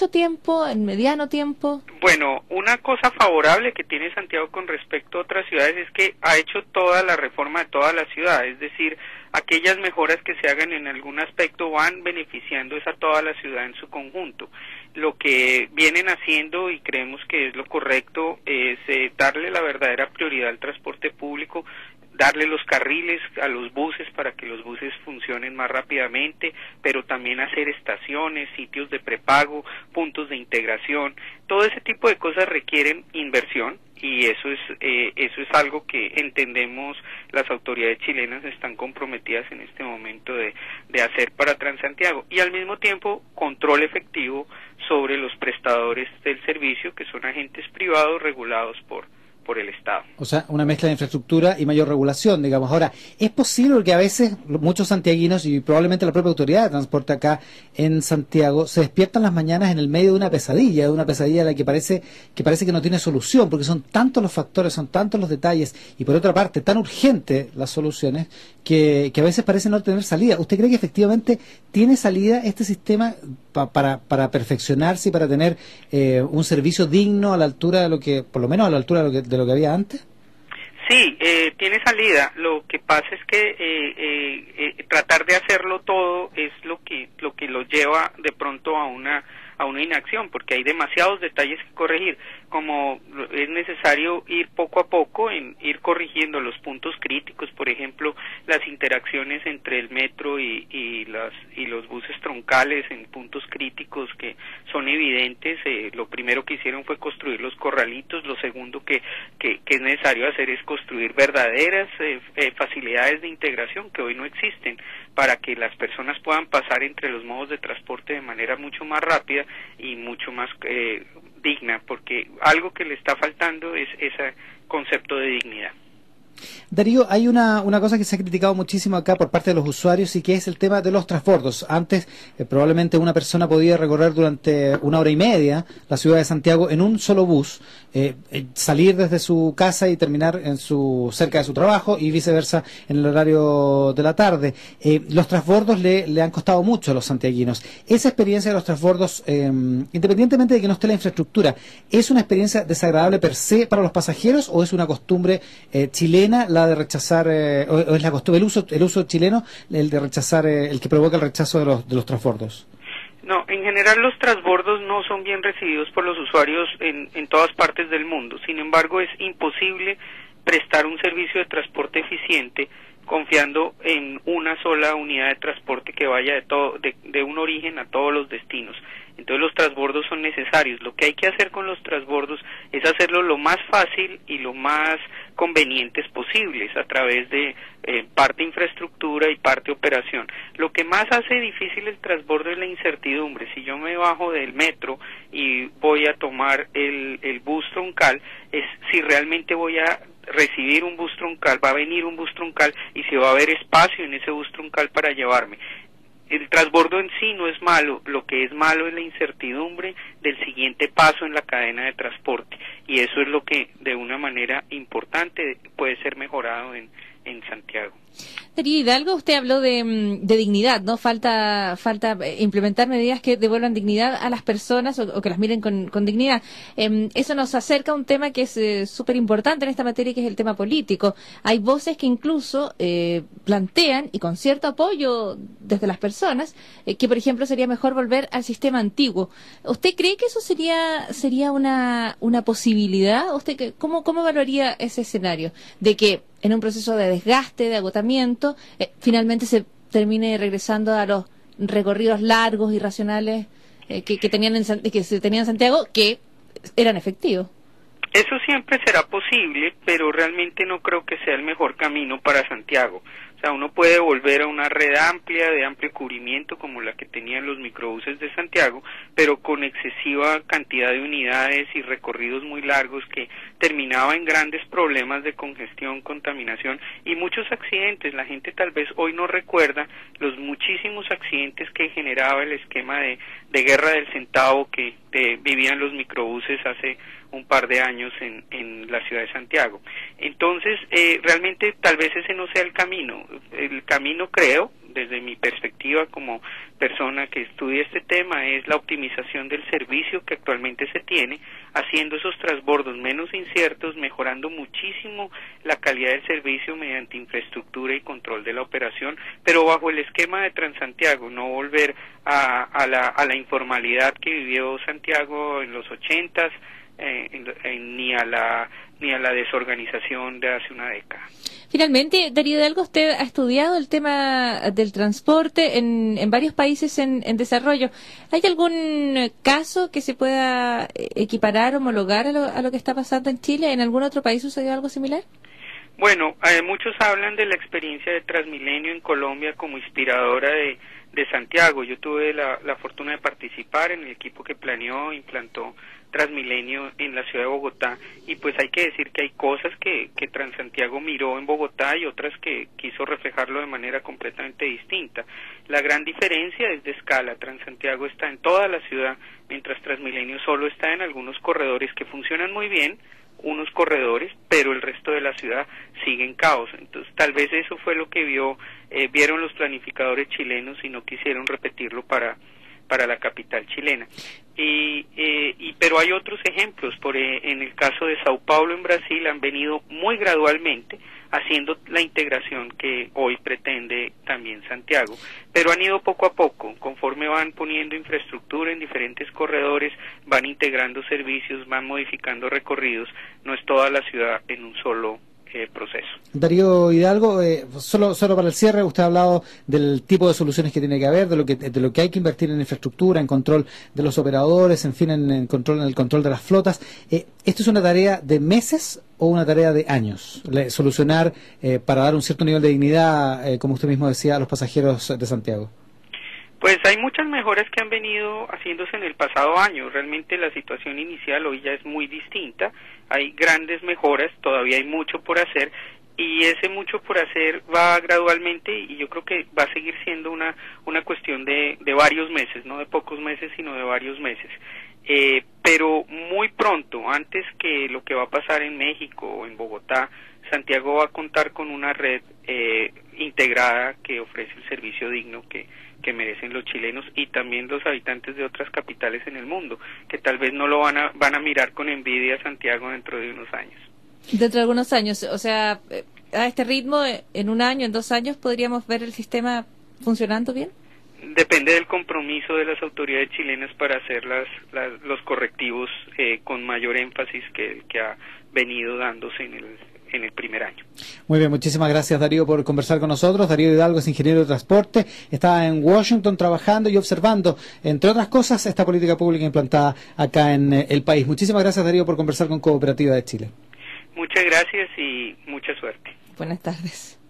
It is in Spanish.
mucho tiempo, en mediano tiempo? Bueno, una cosa favorable que tiene Santiago con respecto a otras ciudades es que ha hecho toda la reforma de toda la ciudad, es decir, aquellas mejoras que se hagan en algún aspecto van beneficiando a toda la ciudad en su conjunto. Lo que vienen haciendo, y creemos que es lo correcto, es darle la verdadera prioridad al transporte público, darle los carriles a los buses para que los buses funcionen más rápidamente, pero también hacer estaciones, sitios de prepago, puntos de integración. Todo ese tipo de cosas requieren inversión, y eso es algo que entendemos las autoridades chilenas están comprometidas en este momento de hacer para Transantiago, y al mismo tiempo control efectivo sobre los prestadores del servicio, que son agentes privados regulados por el Estado. O sea, una mezcla de infraestructura y mayor regulación, digamos. Ahora, ¿es posible que a veces muchos santiaguinos y probablemente la propia autoridad de transporte acá en Santiago se despiertan las mañanas en el medio de una pesadilla a la que parece que no tiene solución, porque son tantos los factores, son tantos los detalles, y por otra parte, tan urgentes las soluciones, que a veces parece no tener salida? ¿Usted cree que efectivamente tiene salida este sistema para perfeccionarse y para tener un servicio digno a la altura de lo que, por lo menos a la altura de lo que había antes? Sí, tiene salida. Lo que pasa es que tratar de hacerlo todo es lo que lo lleva de pronto a una inacción, porque hay demasiados detalles que corregir. Como es necesario ir poco a poco, en ir corrigiendo los puntos críticos, por ejemplo, las interacciones entre el metro y los buses troncales en puntos críticos que son evidentes. Lo primero que hicieron fue construir los corralitos. Lo segundo que es necesario hacer es construir verdaderas facilidades de integración que hoy no existen, para que las personas puedan pasar entre los modos de transporte de manera mucho más rápida y mucho más digna, porque algo que le está faltando es ese concepto de dignidad. Darío, hay una cosa que se ha criticado muchísimo acá por parte de los usuarios, y que es el tema de los transbordos. Antes probablemente una persona podía recorrer durante 1 hora y media la ciudad de Santiago en un solo bus, salir desde su casa y terminar cerca de su trabajo, y viceversa en el horario de la tarde. Los transbordos le han costado mucho a los santiaguinos. Esa experiencia de los transbordos, independientemente de que no esté la infraestructura, ¿es una experiencia desagradable per se para los pasajeros, o es una costumbre chilena la de rechazar, o es la costumbre, el uso chileno, el de rechazar, el que provoca el rechazo de los transbordos? No, en general los transbordos no son bien recibidos por los usuarios en todas partes del mundo. Sin embargo, es imposible prestar un servicio de transporte eficiente confiando en una sola unidad de transporte que vaya de un origen a todos los destinos. Entonces los transbordos son necesarios. Lo que hay que hacer con los transbordos es hacerlo lo más fácil y lo más convenientes posibles, a través de parte infraestructura y parte operación. Lo que más hace difícil el transbordo es la incertidumbre. Si yo me bajo del metro y voy a tomar el bus troncal, es si realmente voy a recibir un bus troncal, va a venir un bus troncal, y si va a haber espacio en ese bus troncal para llevarme. El transbordo en sí no es malo, lo que es malo es la incertidumbre del siguiente paso en la cadena de transporte, y eso es lo que de una manera importante puede ser mejorado en Santiago. Darío Hidalgo, usted habló de dignidad, ¿no? Falta implementar medidas que devuelvan dignidad a las personas, o que las miren con dignidad. Eso nos acerca a un tema que es súper importante en esta materia, que es el tema político. Hay voces que incluso plantean, y con cierto apoyo desde las personas, que por ejemplo sería mejor volver al sistema antiguo. ¿Usted cree que eso sería una posibilidad? ¿Usted cómo evaluaría ese escenario de que en un proceso de desgaste, de agotamiento, finalmente se termine regresando a los recorridos largos y racionales que se tenían en Santiago, que eran efectivos? Eso siempre será posible, pero realmente no creo que sea el mejor camino para Santiago. O sea, uno puede volver a una red amplia, de amplio cubrimiento, como la que tenían los microbuses de Santiago, pero con excesiva cantidad de unidades y recorridos muy largos, que terminaba en grandes problemas de congestión, contaminación y muchos accidentes. La gente tal vez hoy no recuerda los muchísimos accidentes que generaba el esquema de guerra del centavo que vivían los microbuses hace un par de años en la ciudad de Santiago. Entonces, realmente tal vez ese no sea el camino. El camino, creo, desde mi perspectiva como persona que estudia este tema, es la optimización del servicio que actualmente se tiene, haciendo esos transbordos menos inciertos, mejorando muchísimo la calidad del servicio mediante infraestructura y control de la operación, pero bajo el esquema de Transantiago, no volver a la informalidad que vivió Santiago en los 80s, ni a la desorganización de hace una década. Finalmente, Darío Hidalgo, usted ha estudiado el tema del transporte en varios países en desarrollo. ¿Hay algún caso que se pueda equiparar, homologar a lo que está pasando en Chile? ¿En algún otro país sucedió algo similar? Bueno, muchos hablan de la experiencia de Transmilenio en Colombia como inspiradora de Santiago. Yo tuve la fortuna de participar en el equipo que planeó e implantó Transmilenio en la ciudad de Bogotá, y pues hay que decir que hay cosas que Transantiago miró en Bogotá y otras que quiso reflejarlo de manera completamente distinta. La gran diferencia es de escala. Transantiago está en toda la ciudad, mientras Transmilenio solo está en algunos corredores que funcionan muy bien, unos corredores, pero el resto de la ciudad sigue en caos. Entonces tal vez eso fue lo que vieron los planificadores chilenos y no quisieron repetirlo para la capital chilena. Pero hay otros ejemplos. En el caso de Sao Paulo en Brasil han venido muy gradualmente haciendo la integración que hoy pretende también Santiago, pero han ido poco a poco, conforme van poniendo infraestructura en diferentes corredores, van integrando servicios, van modificando recorridos. No es toda la ciudad en un solo proceso. Darío Hidalgo, solo para el cierre, usted ha hablado del tipo de soluciones que tiene que haber, de lo que hay que invertir en infraestructura, en control de los operadores, en fin, en el control de las flotas. ¿Esto es una tarea de meses o una tarea de años? Solucionar para dar un cierto nivel de dignidad, como usted mismo decía, a los pasajeros de Santiago. Pues hay muchas mejoras que han venido haciéndose en el pasado año. Realmente la situación inicial hoy ya es muy distinta. Hay grandes mejoras, todavía hay mucho por hacer, y ese mucho por hacer va gradualmente, y yo creo que va a seguir siendo una cuestión de varios meses, no de pocos meses, sino de varios meses. Pero muy pronto, antes que lo que va a pasar en México o en Bogotá, Santiago va a contar con una red integrada que ofrece el servicio digno que merecen los chilenos y también los habitantes de otras capitales en el mundo, que tal vez no lo van a mirar con envidia a Santiago dentro de unos años. Dentro de algunos años, o sea, a este ritmo, en un año, en 2 años, ¿podríamos ver el sistema funcionando bien? Depende del compromiso de las autoridades chilenas para hacer los correctivos con mayor énfasis que ha venido dándose en el primer año. Muy bien, muchísimas gracias, Darío, por conversar con nosotros. Darío Hidalgo es ingeniero de transporte, está en Washington trabajando y observando, entre otras cosas, esta política pública implantada acá en el país. Muchísimas gracias, Darío, por conversar con Cooperativa de Chile. Muchas gracias y mucha suerte. Buenas tardes.